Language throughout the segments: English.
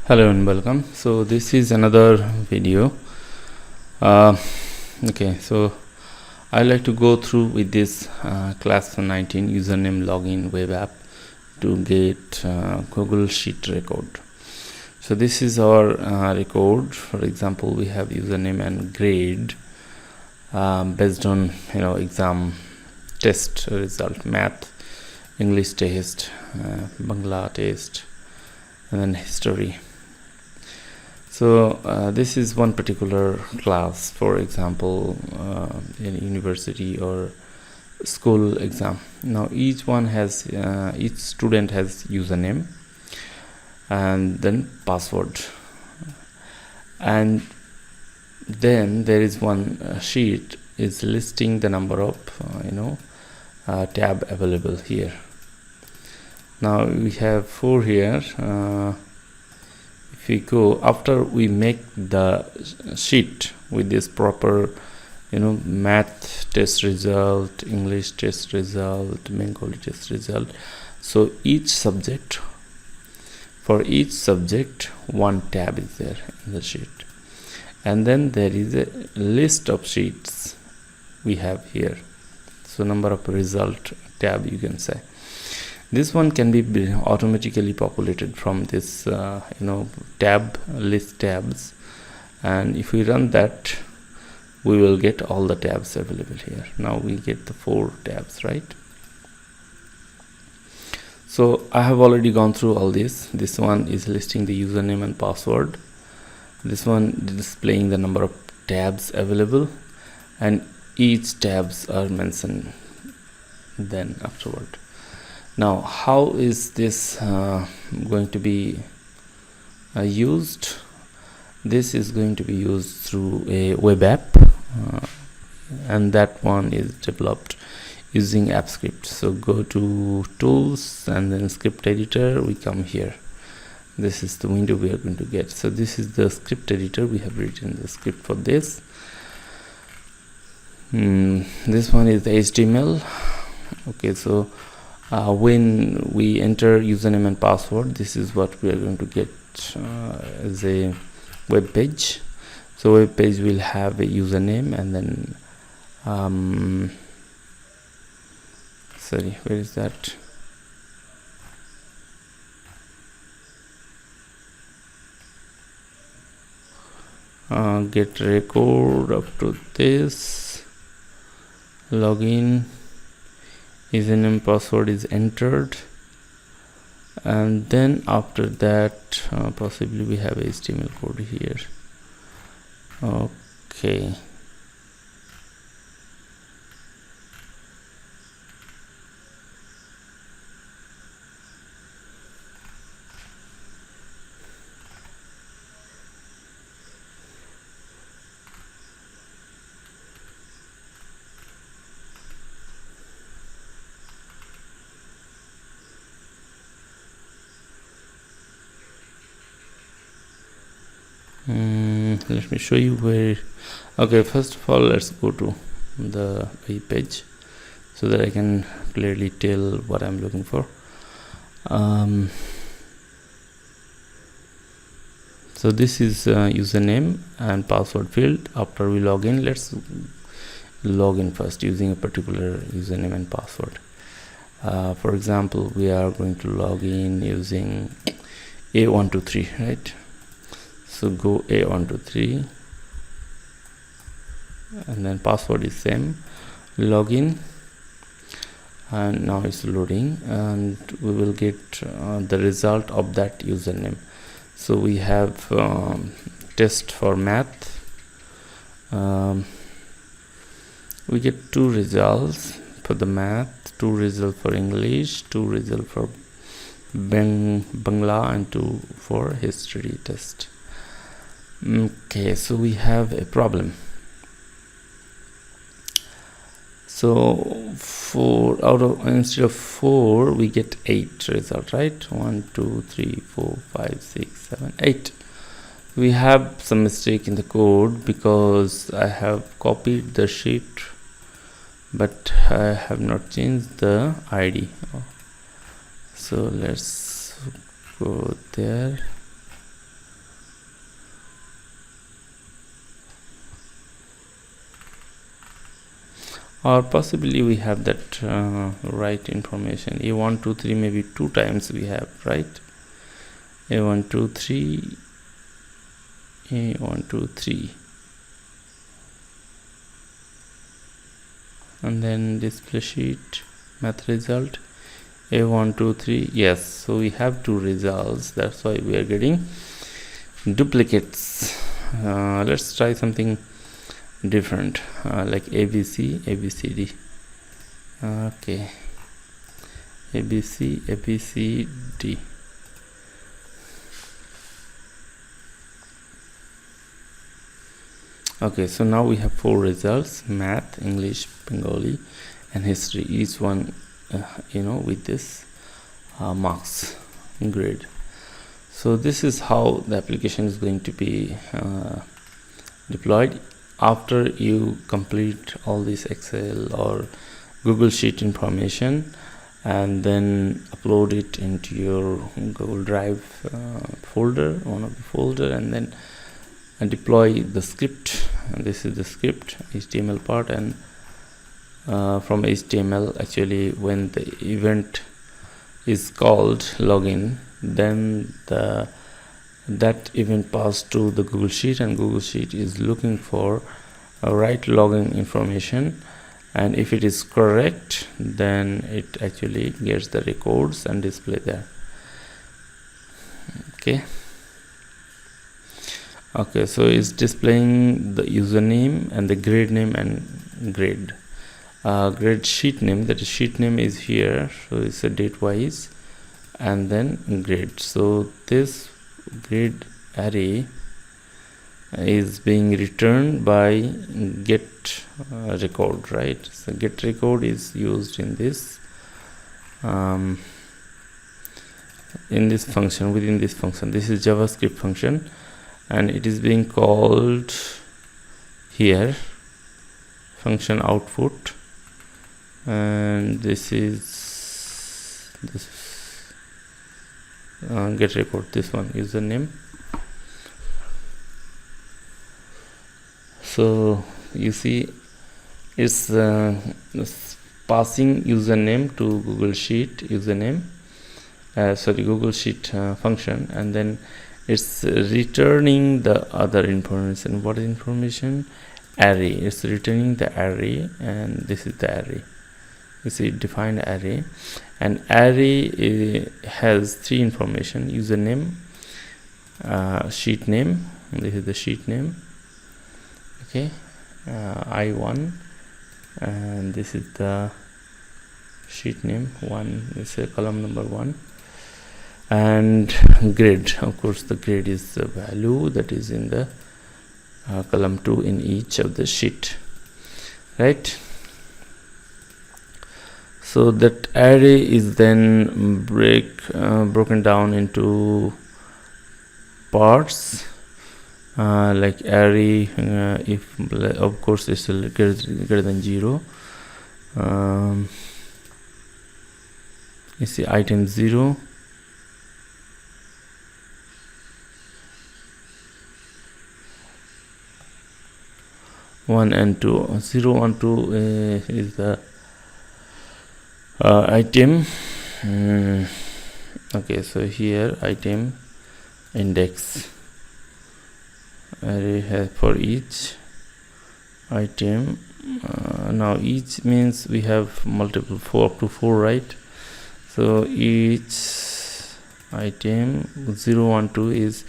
Hello and welcome. So this is another video. Okay, so I like to go through with this CLASP 19 username login web app to get Google Sheet record. So this is our record. For example, we have username and grade based on exam test result, math, English test, Bangla test, and then history. So this is one particular class, for example, in university or school exam. Now each student has username and then password, and then there is one sheet is listing the number of tab available here. Now we have 4 here. If we go after we make the sheet with this proper math test result, English test result, Bengali test result, so for each subject one tab is there in the sheet, and then there is a list of sheets we have here. So number of result tab, you can say. This one can be automatically populated from this list tabs, and if we run that, we will get all the tabs available here. Now we get the 4 tabs, right? So I have already gone through all this. This one is listing the username and password. This one displaying the number of tabs available, and each tabs are mentioned then afterward. Now how is this going to be used? This is going to be used through a web app, and that one is developed using app script. So go to tools and then script editor. We come here. This is the window we are going to get. So this is the script editor. We have written the script for this. This one is the HTML. Okay, so when we enter username and password, this is what we are going to get as a web page. So web page will have a username, and then sorry, where is that? Get record up to this, login, username password is entered, and then after that possibly we have HTML code here. Okay, let me show you where. Okay, first of all, let's go to the web page so that I can clearly tell what I'm looking for. So this is username and password field. After we log in, let's log in first using a particular username and password. For example, we are going to log in using A123, right? So go A123, and then password is same, login, and now it's loading, and we will get the result of that username. So we have test for math. We get 2 results for the math, 2 results for English, 2 results for Bangla, and 2 for history test. Okay, so we have a problem. So instead of 4, we get 8 result, right? 1, 2, 3, 4, 5, 6, 7, 8. We have some mistake in the code because I have copied the sheet, but I have not changed the ID. So let's go there. or possibly we have that right information. A123 maybe 2 times we have, right? A123, A123, and then display sheet math result A123. Yes, so we have 2 results, that's why we are getting duplicates. Let's try something different, like ABC, ABCD. Okay, ABC, ABCD. Okay, so now we have 4 results: math, English, Bengali, and history, each one with this marks grade. So this is how the application is going to be deployed. After you complete all this Excel or Google Sheet information and then upload it into your Google Drive folder, one of the folder, and then deploy the script. And this is the script HTML part, and from HTML, actually when the event is called login, then that event passed to the Google Sheet, and Google Sheet is looking for a right login information, and if it is correct, then it actually gets the records and display there. Okay, so it's displaying the username and the grade name and grade sheet name. That is, sheet name is here, so it's a date wise, and then grade. So this grade array is being returned by get record, right? So get record is used in this function, within this function. This is JavaScript function, and it is being called here function output, and this is get record, this one username. So you see it's passing username to Google Sheet username, Google Sheet function, and then it's returning the other information. What is information? Array. It's returning the array, and this is the array. You see, defined array, and array has 3 information: username, sheet name. This is the sheet name. Okay, I1, and this is the sheet name 1. This is column number 1. And grade, of course, the grade is the value that is in the column 2 in each of the sheet, right? So that array is then broken down into parts, like array, if of course it's greater than 0. You see item 0, one and 2. 0, 1, 2 is the item. Okay, so here item index array has for each item. Now each means we have multiple, 4 up to 4, right? So each item 0, 1, 2 is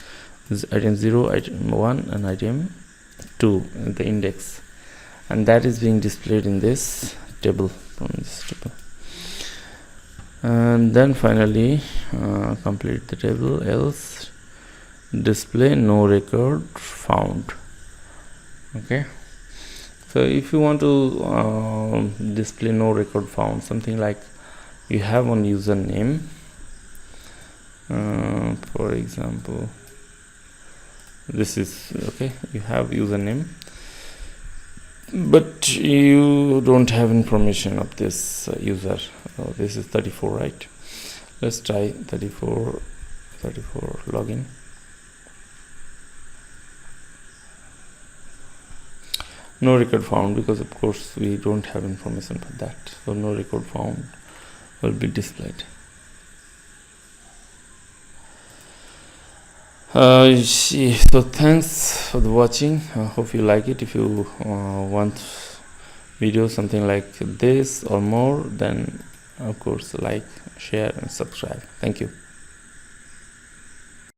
item 0, item 1, and item 2 in the index, and that is being displayed in this table, from this table. And then finally complete the table, else display no record found. Okay, so if you want to display no record found, something like you have one username, for example, this is okay, you have username, but you don't have information of this user. This is 34, right? Let's try 34 login. no record found, because of course we don't have information for that, so no record found will be displayed. So thanks for the watching. I hope you like it. If you want videos something like this or more, then of course like, share and subscribe. Thank you.